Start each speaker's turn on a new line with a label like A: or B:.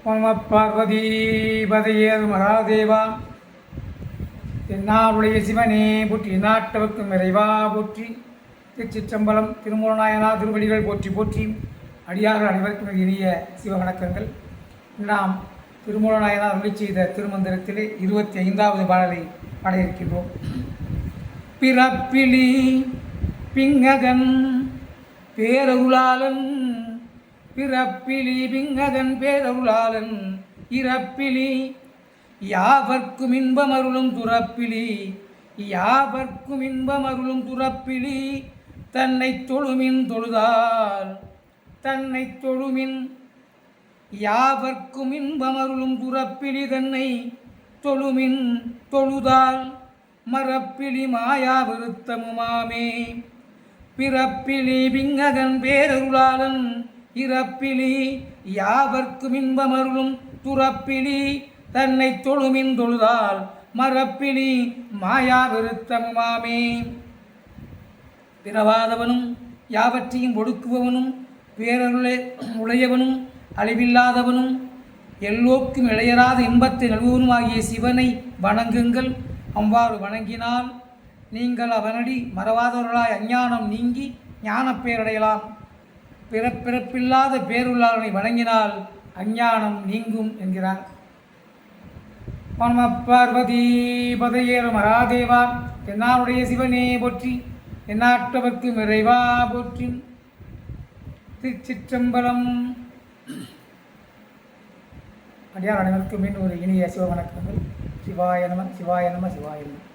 A: நம பார்வதி பதையர் மகாதேவா. தென்னாடுடைய சிவனே போற்றி, நாட்டவர்க்கும் இறைவா போற்றி. திருச்சிற்றம்பலம். திருமூலநாயனார் திருவடிகள் போற்றி போற்றி. அடியார்கள் அனைவருக்கும் இனிய சிவ வணக்கங்கள். நாம் திருமூலநாயனார் அருளி செய்த திருமந்திரத்திலே 25வது பாடலை பாட இருக்கின்றோம். பிறப்பிலி பிங்ககன் பேரருளாளன், பிறப்பிலி பிங்ககன் பேரருளாளன், இறப்பிலி யாவர்க்கும் இன்பமருளும் துறப்பிலி, யாவர்க்கும் இன்பமருளும் துறப்பிலி, தன்னை தொழுமின் தொழுதால், தன்னை தொழுமின் யாவர்க்கும் இன்பமருளும் துறப்பிலி, தன்னை தொழுமின் தொழுதால் மரப்பிலி மாயா விருத்தமுமாமே. பிறப்பிலி பிங்ககன் பேரருளாளன், இறப்பிலி யாவர்க்கும் இன்பமருளும் துறப்பிலி, தன்னை தொழுமின் தொழுதால் மரப்பிலி மாயா விருத்தமுமாமே. பிறவாதவனும் யாவற்றையும் ஒடுக்குபவனும் பேரருளை உடையவனும் அழிவில்லாதவனும் எல்லோருக்கும் இளையராத இன்பத்தை நல்குவனுமாகிய சிவனை வணங்குங்கள். அவ்வாறு வணங்கினால் நீங்கள் அவனடி மறவாதவர்களாய் அஞ்ஞானம் நீங்கி ஞானப் பேரடையலாம். பிறப்பில்லாத பேருள்ளாளனை வணங்கினால் அஞ்ஞானம் நீங்கும் என்கிறார். நம பார்வதி பதையர் மகாதேவா. தென்னாருடைய சிவனே போற்றி, எந்நாட்டவர்க்கும் இறைவா போற்றி. திருச்சிற்றம்பலம். அடியார் அனைவருக்கும் மீண்டும் ஒரு இனிய சிவ வணக்கங்கள். சிவாய நம, சிவாய நம, சிவாய நம.